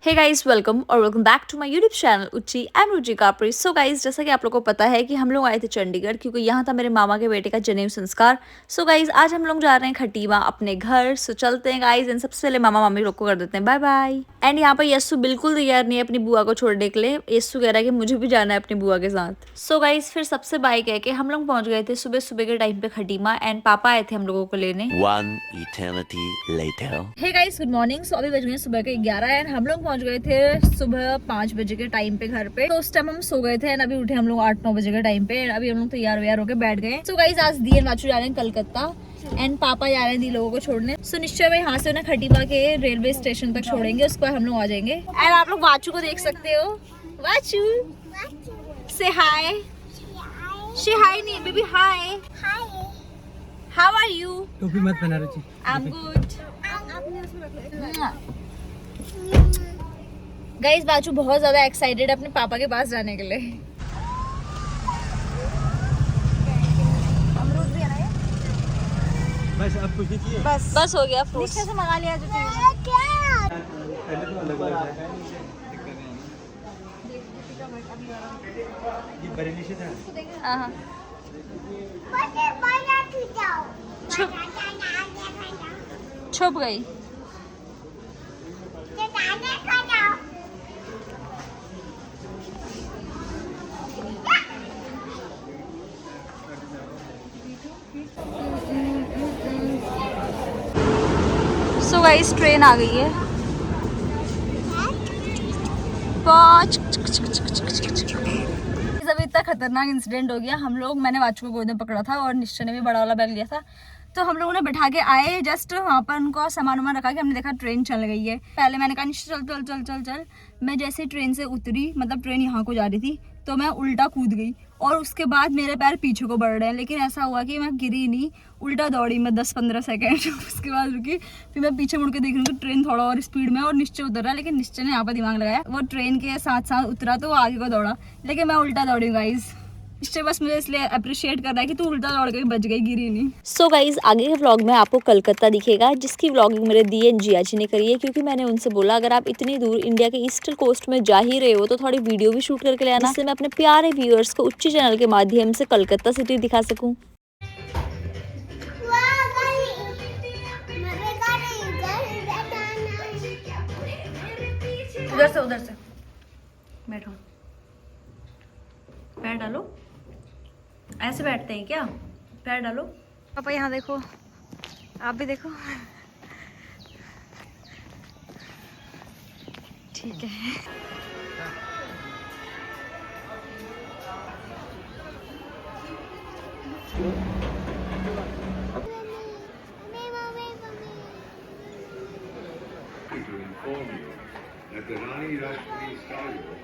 हे guys welcome और welcome back to my YouTube channel उच्ची am Ruchi Kapri. So guys, जैसा कि आप लोगों को पता है कि हम लोग आए थे चंडीगढ़ क्योंकि यहाँ था मेरे मामा के बेटे का जनेऊ संस्कार। सो गाइस, आज हम लोग जा रहे हैं खटीमा अपने घर। सो चलते हैं गाइस, एंड सबसे पहले मामा मामी लोग को कर देते हैं बाय बाय। एंड यहाँ पर यस्सु बिल्कुल तैयार नहीं है अपनी बुआ को छोड़ने के लिए। यस्सु कह रहा है कि मुझे भी जाना है अपनी बुआ के साथ। सो गाइस, फिर सबसे बाय कह के हम लोग पहुंच गए थे सुबह सुबह के टाइम पे खटीमा, एंड पापा आए थे हम लोगों को लेने। One eternity later. Hey guys, good morning. So अभी बज गए सुबह के 11 एंड हम लोग पहुंच गए थे सुबह 5 बजे के टाइम पे घर पे। तो उस टाइम हम सो गए थे एंड अभी उठे हम लोग 8-9 बजे के टाइम पे। अभी हम लोग तैयार व्यार होकर बैठ गए। सो गाइस, आज दी एंड वाचू जा रहे हैं कलकत्ता एंड पापा जा रहे हैं दी लोगों को छोड़ने। सो निश्चय में यहाँ से उन्हें खटीमा के रेलवे स्टेशन तक छोड़ेंगे, उसके बाद हम लोग आ जाएंगे। एंड आप लोग वाचू को देख सकते हो। वाचू से हाय। से हाय नहीं baby, hi. How are you? टोपी मत पहना Ruchi. I am good. Guys, बाचू बहुत ज्यादा एक्साइटेड है अपने पापा के पास जाने के लिए। अमरूद भी है ना ये? बस अब कुछ नहीं चाहिए। बस हो गया। फ्रूट्स पहले तो अलग बात है। ये बरेली से था। हाँ। छुप गई। सो गाइस, ट्रेन आ गई है। अभी इतना खतरनाक इंसिडेंट हो गया। हम लोग, मैंने वाचू को गोद में पकड़ा था और निश्चय ने भी बड़ा वाला बैग लिया था। तो हम लोगों ने बैठा के आए, जस्ट वहाँ पर उनको सामान वामान रखा के हमने देखा ट्रेन चल गई है। पहले मैंने कहा निश्चय चल चल चल चल चल। मैं जैसे ट्रेन से उतरी, मतलब ट्रेन यहाँ को जा रही थी, तो मैं उल्टा कूद गई और उसके बाद मेरे पैर पीछे को बढ़ रहे हैं। लेकिन ऐसा हुआ कि मैं गिरी नहीं, उल्टा दौड़ी मैं 10-15 सेकेंड। उसके बाद रुकी, फिर मैं पीछे मुड़ के देख रही हूँ तो ट्रेन थोड़ा और स्पीड में और निश्चय उतर रहा है। लेकिन निश्चय ने यहाँ पर दिमाग लगाया, वो ट्रेन के साथ साथ उतरा तो वो आगे को दौड़ा, लेकिन मैं उल्टा दौड़ी गाइज। निश्चय बस मुझे इसलिए अप्रिशिएट कर रहा है कि तू उल्टा दौड़ के बच गई, गिरी नहीं। सो गाइज, आगे के व्लॉग में आपको कलकत्ता दिखेगा, जिसकी व्लॉगिंग मेरे दी एंड जिया जी ने करी है। क्योंकि मैंने उनसे बोला अगर आप इतनी दूर इंडिया के ईस्टर्न कोस्ट में जा ही रहे हो तो थोड़ी वीडियो भी शूट करके ले आना, जिससे मैं अपने प्यारे व्यूअर्स को उच्ची चैनल के माध्यम से कलकत्ता सिटी दिखा सकूँ। उधर से बैठो, पैर डालो। ऐसे बैठते हैं क्या? पैर डालो। पापा यहाँ देखो, आप भी देखो। ठीक है। To inform you that the Rani Rashmi Stadium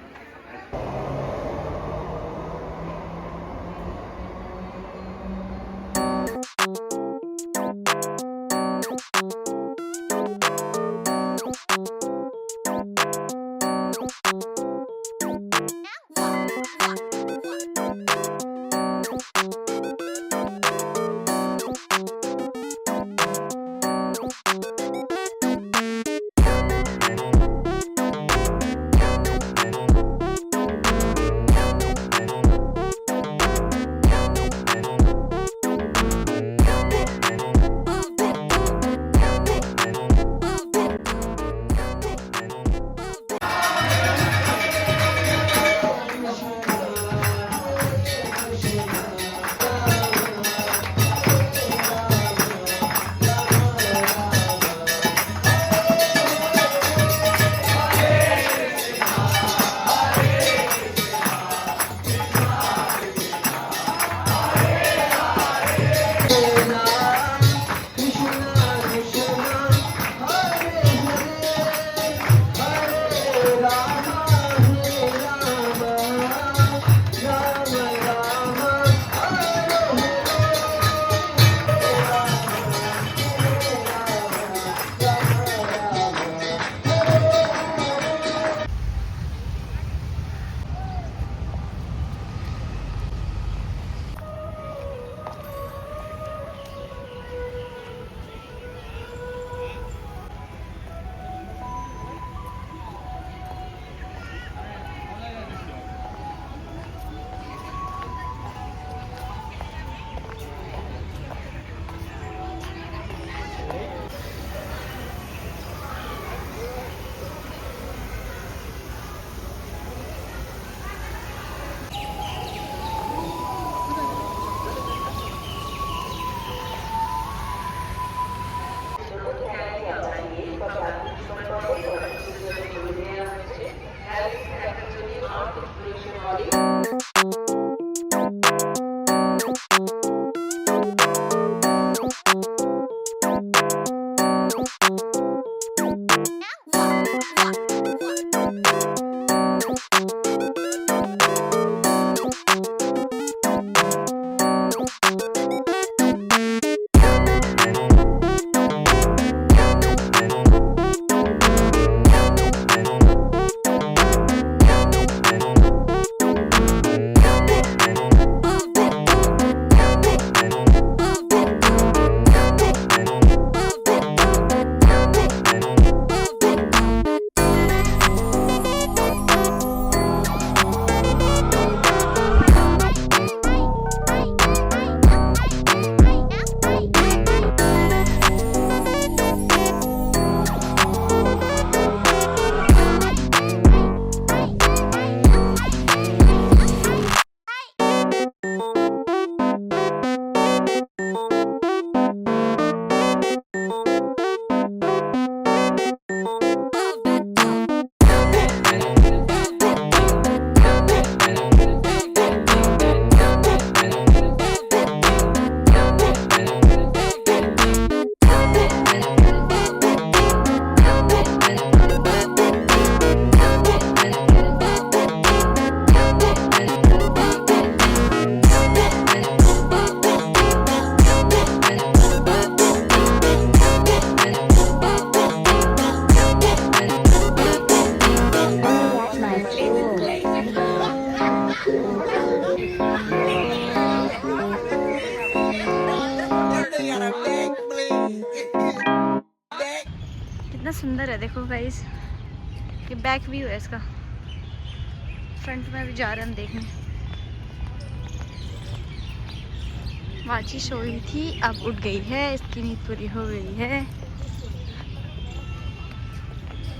है देखो गाइस, ये बैक व्यू है इसका। फ्रंट में भी जा रहे हैं हम देखने। वाची सोई थी, अब उठ गई है, इसकी नींद पूरी हो गई है।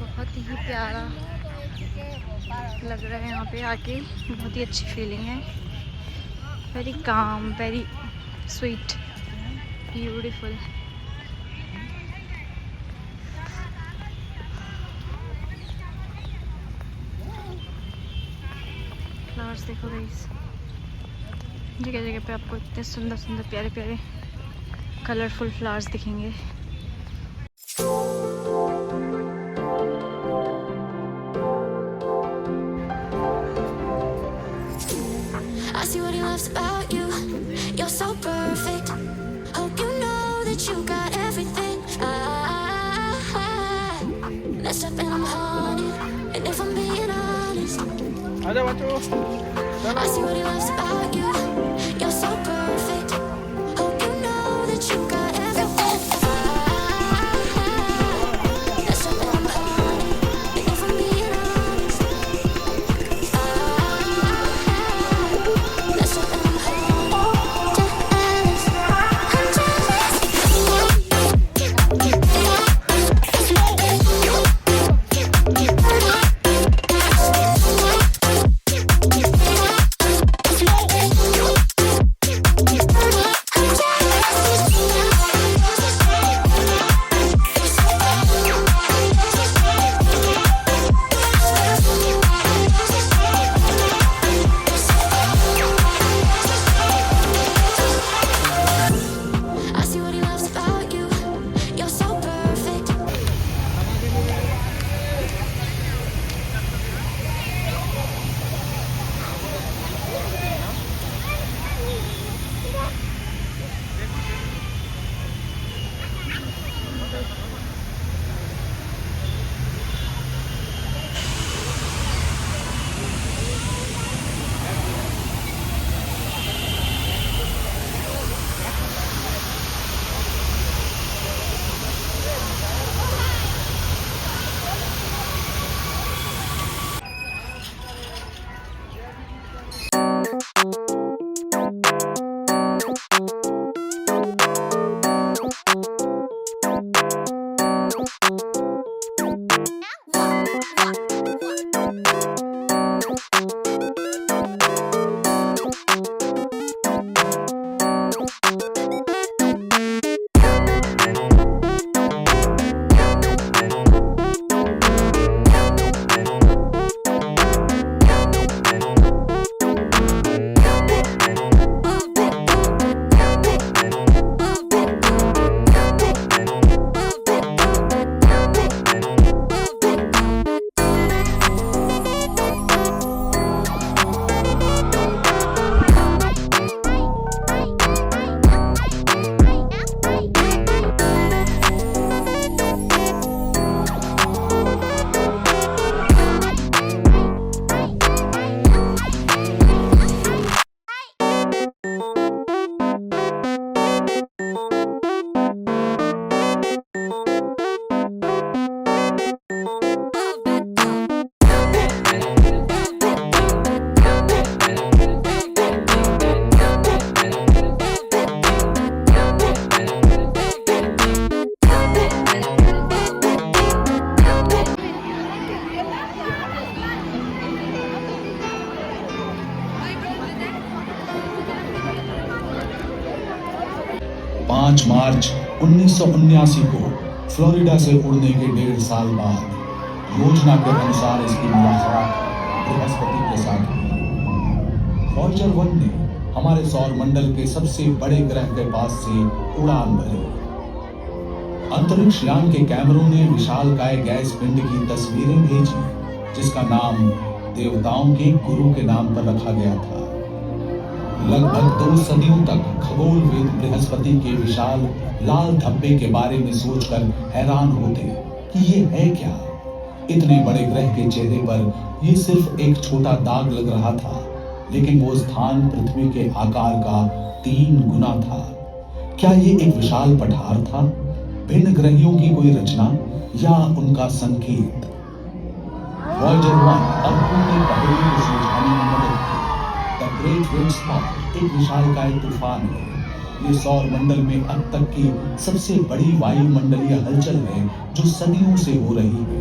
बहुत ही प्यारा लग रहा है यहाँ पे आके, बहुत ही अच्छी फीलिंग है। Very calm, very sweet, beautiful. Flowers देखो गाइस, जगह जगह पे आपको इतने सुंदर सुंदर प्यारे प्यारे कलरफुल फ्लावर्स दिखेंगे। I see what he loves about you. You're so perfect. Hope you know that you got everything. Messed up and I'm haunted. And if I'm being honest, आजा बच्चों, I see what he loves about you. You're so perfect. Hope you know that you got everything. Messed up and I'm haunted. And if I'm being honest, messed up and I'm haunted. Jealous. I'm I see what he loves about you. You're so perfect. पाँच मार्च 1979 को Florida से उड़ने के 1.5 साल बाद योजना के अनुसार इसकी मुलाकात बृहस्पति के साथ हुई। वॉयेजर 1 ने हमारे सौर मंडल के सबसे बड़े ग्रह के पास से उड़ान भरी। अंतरिक्ष यान के कैमरों ने विशालकाय गैस पिंड की तस्वीरें भेजी, जिसका नाम देवताओं के गुरु के नाम पर रखा गया था। लगभग 2 सदियों तक खगोलविद बृहस्पति के विशाल लाल धब्बे के बारे में सोचकर हैरान होते कि ये है क्या। इतने बड़े ग्रह के चेहरे पर ये सिर्फ एक छोटा दाग लग रहा था, लेकिन वो स्थान पृथ्वी के आकार का 3 गुना था। क्या ये एक विशाल पठार था, भिन्न ग्रहियों की कोई रचना, या उनका संकेत। वॉयेजर 1 अब पूरे पहेली को सुलझाने में मदद की। द ग्रेट रेड स्पॉट एक विशालकाय तूफान है। ये सौर मंडल में अब तक की सबसे बड़ी वायुमंडलीय हलचल है जो सदियों से हो रही है।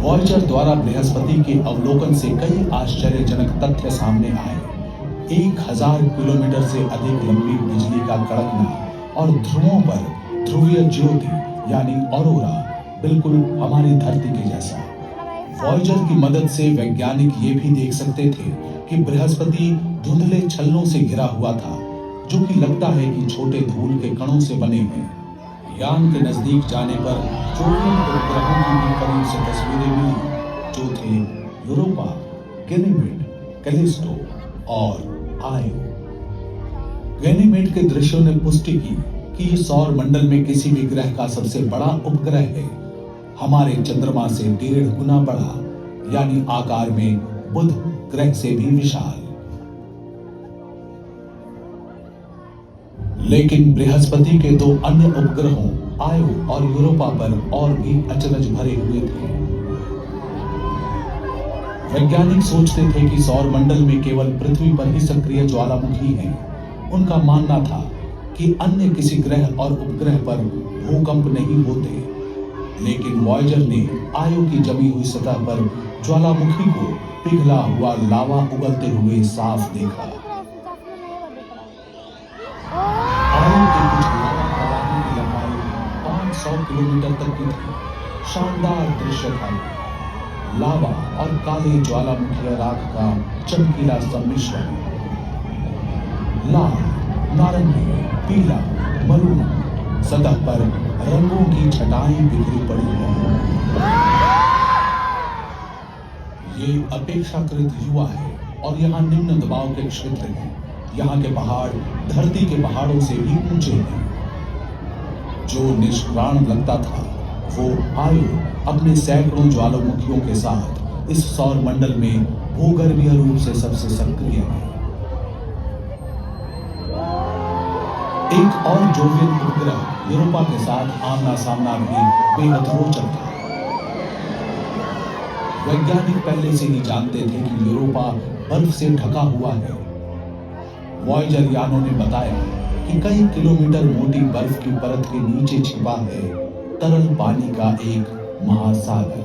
वॉयेजर द्वारा बृहस्पति के अवलोकन से कई आश्चर्यजनक तथ्य सामने आए। 1000 किलोमीटर से अधिक लंबी बिजली का कड़कना और ध्रुवों पर ध्रुवीय ज्योति यानी ऑरोरा बिल्कुल हमारी धरती के जैसा। वॉयेजर की मदद से वैज्ञानिक ये भी देख सकते थे कि बृहस्पति धुंधले छल्लों से घिरा हुआ था, जो कि लगता है कि छोटे धूल के कणों से बने हैं। यान के नजदीक जाने पर 24 उपग्रहों की भी करीब से तस्वीरें मिली, जो थे यूरोपा, गैनीमेड, कैलिस्टो और आयो। गैनीमेड के दृश्यों ने पुष्टि की कि ये सौर मंडल में किसी भी ग्रह का सबसे बड़ा उपग्रह है, हमारे चंद्रमा से 1.5 गुना बड़ा, यानी आकार में बुध ग्रह से भी विशाल। लेकिन बृहस्पति के 2 अन्य उपग्रहों आयो और यूरोपा पर और भी अचरज भरे हुए थे। वैज्ञानिक सोचते थे कि सौर मंडल में केवल पृथ्वी पर ही सक्रिय ज्वालामुखी हैं। उनका मानना था कि अन्य किसी ग्रह और उपग्रह पर भूकंप नहीं होते। लेकिन वॉयेजर ने आयो की जमी हुई सतह पर ज्वालामुखी को पिघला हुआ लावा उगलते हुए साफ देखा। आयो के कुछ लावा प्रवाही की लंबाई 500 किलोमीटर तक की थी। शानदार दृश्य था। लावा और काले ज्वालामुखी राख का चमकीला सम्मिश्रण। लाल, नारंगी, पीला, मरून, सतह पर रंगों की छटाएं बिखरी पड़ी हैं। ये अपेक्षाकृत युवा है और यहाँ निम्न दबाव के क्षेत्र हैं। यहाँ के पहाड़ धरती के पहाड़ों से भी ऊंचे हैं। जो निष्प्राण लगता था, वो आयो अपने सैकड़ों ज्वालामुखियों के साथ इस सौर मंडल में भूगर्भीय रूप से सबसे सक्रिय है। एक और जोवियन उपग्रह यूरोपा के साथ आमना सामना भी बेहद रोचक था। वैज्ञानिक पहले से ही जानते थे कि यूरोपा बर्फ से ढका हुआ है। वॉयेजर यानों ने बताया कि कई किलोमीटर मोटी बर्फ की परत के नीचे छिपा है तरल पानी का एक महासागर।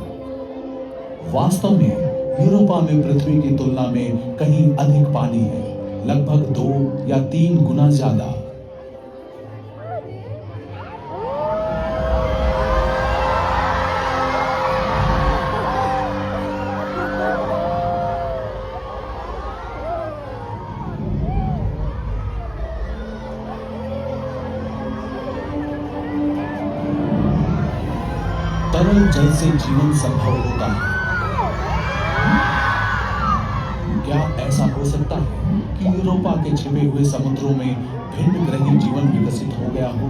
वास्तव में यूरोपा में पृथ्वी की तुलना में कहीं अधिक पानी है, लगभग 2 या 3 गुना ज्यादा। तरल जल से जीवन संभव होता है। क्या ऐसा हो सकता है कि यूरोपा के छिपे हुए समुद्रों में भिन्न ग्रही जीवन विकसित हो गया हो?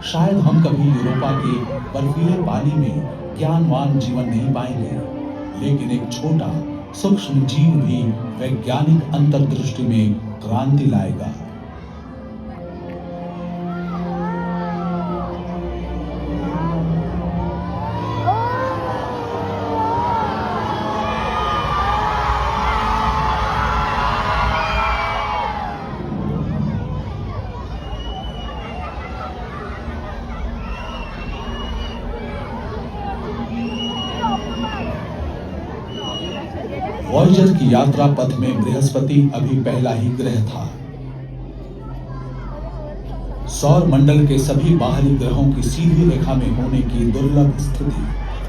शायद हम कभी यूरोपा के बर्फीले पानी में ज्ञानवान जीवन नहीं पाएंगे, लेकिन एक छोटा सूक्ष्म जीव भी वैज्ञानिक अंतर्दृष्टि में क्रांति लाएगा। वॉयेजर की यात्रा पथ में बृहस्पति अभी पहला ही ग्रह था। सौर मंडल के सभी बाहरी ग्रहों की सीधी रेखा में होने की दुर्लभ स्थिति,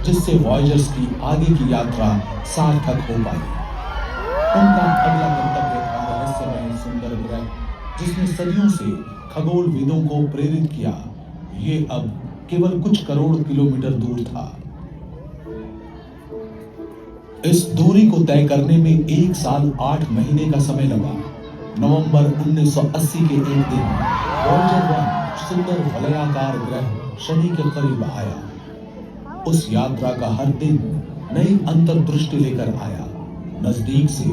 जिससे वॉयेजर्स की आगे की यात्रा सार्थक हो पाई। उनका अगला गंतव्य था रहस्यमय सुंदर ग्रह, जिसने सदियों से खगोलविदों को प्रेरित किया। ये अब केवल कुछ करोड़ किलोमीटर दूर था। इस दूरी को तय करने में 1 साल 8 महीने का समय लगा। नवंबर 1980 के एक दिन वॉयेजर 1 सुंदर वलयाकार ग्रह शनि के करीब आया। उस यात्रा का हर दिन नई अंतर्दृष्टि लेकर आया। नजदीक से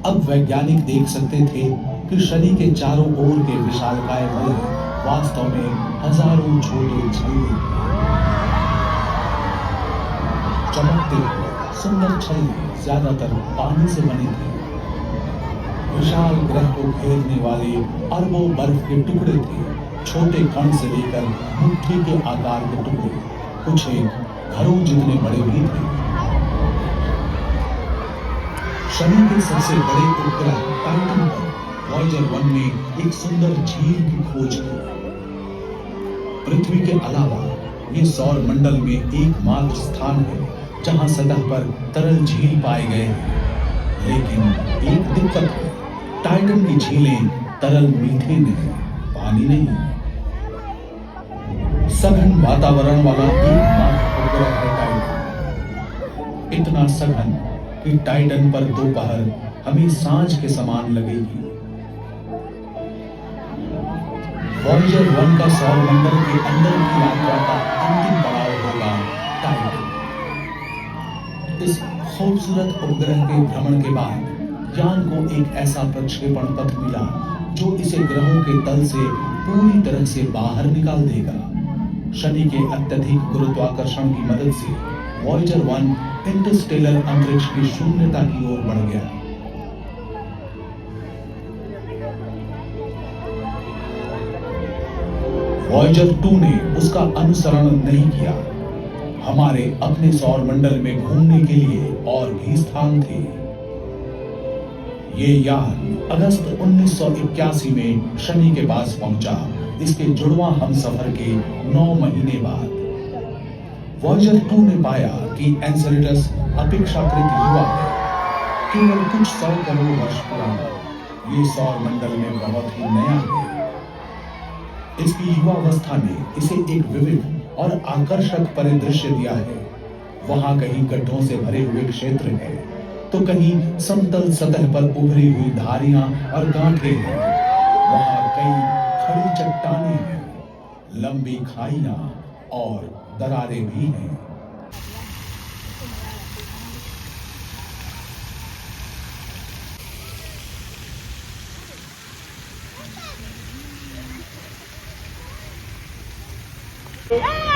अब वैज्ञानिक देख सकते थे कि शनि के चारों ओर के विशालकाय वलय वास्तव में हजारों छोटे छल्ले, चमकते हुए सुंदर छल्ले ज्यादातर पानी से बने थे। विशाल ग्रह को घेरने वाले अरबों बर्फ के टुकड़े थे, छोटे कण से लेकर मुट्ठी के आकार के टुकड़े, कुछ एक घरों जितने बड़े भी थे। शनि के सबसे बड़े उपग्रह टाइटन पर वॉयेजर 1 ने एक सुंदर झील की खोज की। पृथ्वी के अलावा ये सौर मंडल में एकमात्र स्थान है जहां सतह पर तरल झील पाए गए हैं। लेकिन एक दिक्कत है, टाइटन की झीलें तरल मीथेन है, पानी नहीं। सघन वातावरण वाला एकमात्र उपग्रह है टाइटन। इतना सघन कि टाइटन पर दोपहर हमें सांझ के समान लगेगी। वॉयेजर 1 का सौरमंडल के अंदर की यात्रा का अंतिम पड़ाव होगा टाइटन। इस खूबसूरत उपग्रह के भ्रमण के बाद यान को एक ऐसा प्रक्षेपण पथ मिला जो इसे ग्रहों के तल से पूरी तरह से बाहर निकाल देगा। शनि के अत्यधिक गुरुत्वाकर्षण की मदद से वॉयेजर 1 इंटरस्टेलर अंतरिक्ष की शून्यता की ओर बढ़ गया। वॉयेजर 2 ने उसका अनुसरण नहीं किया। हमारे अपने सौर मंडल में घूमने के लिए और भी स्थान थे। ये यान अगस्त 1981 में शनि के पास पहुंचा, इसके जुड़वां हमसफर के 9 महीने बाद। वॉयेजर 2 ने पाया कि एन्सेलेडस अपेक्षाकृत युवा है, केवल कुछ 100 करोड़ वर्ष पुराना। ये सौर मंडल में बहुत ही नया है। इसकी युवावस्था ने इसे एक विविध और आकर्षक परिदृश्य दिया है। वहां कहीं गड्ढों से भरे हुए क्षेत्र है, तो कहीं समतल सतह पर उभरी हुई धारियां और गांठें हैं। वहां कई खड़ी चट्टानें हैं, लंबी खाइयां और दरारें भी हैं।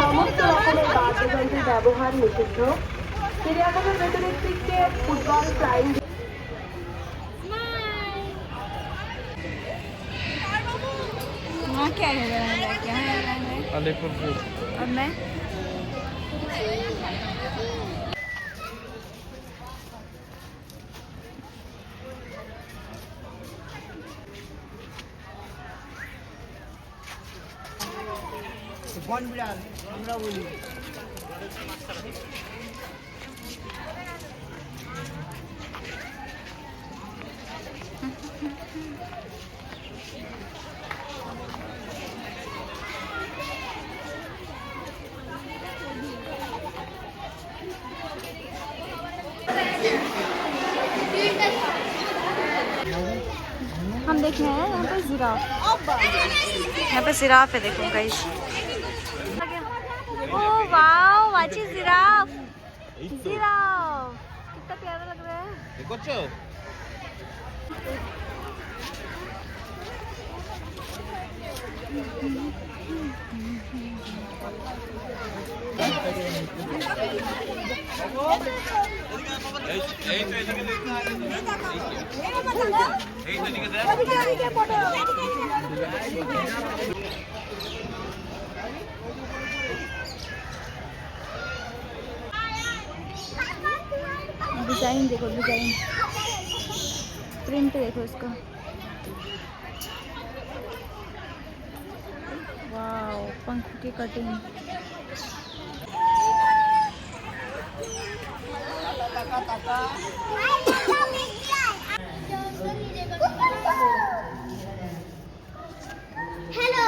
সমস্ত রকমের বাদ্যযন্ত্রের ব্যবহার নিষিদ্ধ। চিড়িয়াখানার ভেতরে ক্রিকেট, ফুটবল, ফ্লাইং वहाँ क्या है? क्या है? और मैं हम देखे हैं यहाँ पे जिराफ। यहाँ पे जिराफ है, देखो guys. Oh wow, what is giraffe? Giraffe कितना प्यारा लग रहा है। डिजाइन देखो, डिजाइन प्रिंट देखो इसका। वाओ, पंख की कटिंग। Hello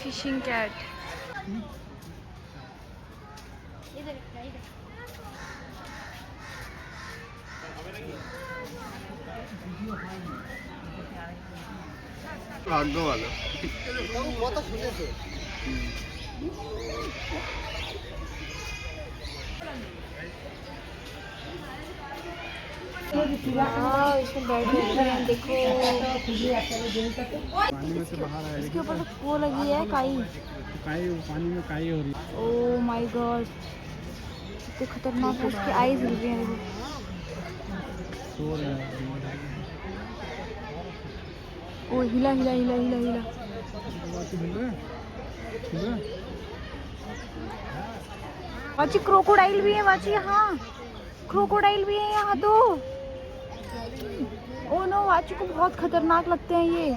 fishing cat. भाग्य वाला इसमें बैठ रहे हैं, देखो इसके ऊपर तो वो लगी है काई पानी में काई हो रही है। ओह माय गॉड, कितने खतरनाक है, उसकी आईज हिल रही हैं देखो। सो रहा है। ओ हिला हिला हिला हिला हिला। वाची क्रोकोडाइल भी है, वाची यहाँ क्रोकोडाइल भी है यहाँ तो। ओ नो, वाची को बहुत खतरनाक लगते हैं ये।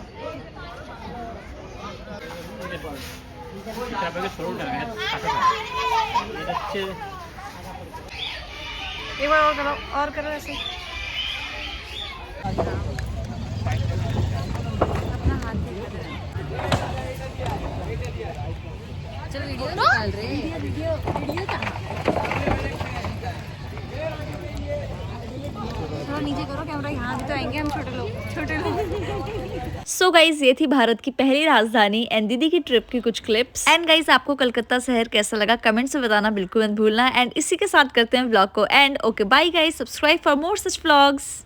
एक बार और करो ऐसे। अपना हाथ चलो वीडियो निकाल रहे हैं। वीडियो थोड़ा नीचे करो कैमरा, यहाँ भी तो आएंगे हम छोटे लोग। सो गाइज, ये थी भारत की पहली राजधानी एंड दीदी की ट्रिप की कुछ क्लिप्स। एंड गाइज, आपको कलकत्ता शहर कैसा लगा कमेंट्स में बताना बिल्कुल मत भूलना। एंड इसी के साथ करते हैं व्लॉग को end. Okay bye guys, subscribe for more such vlogs.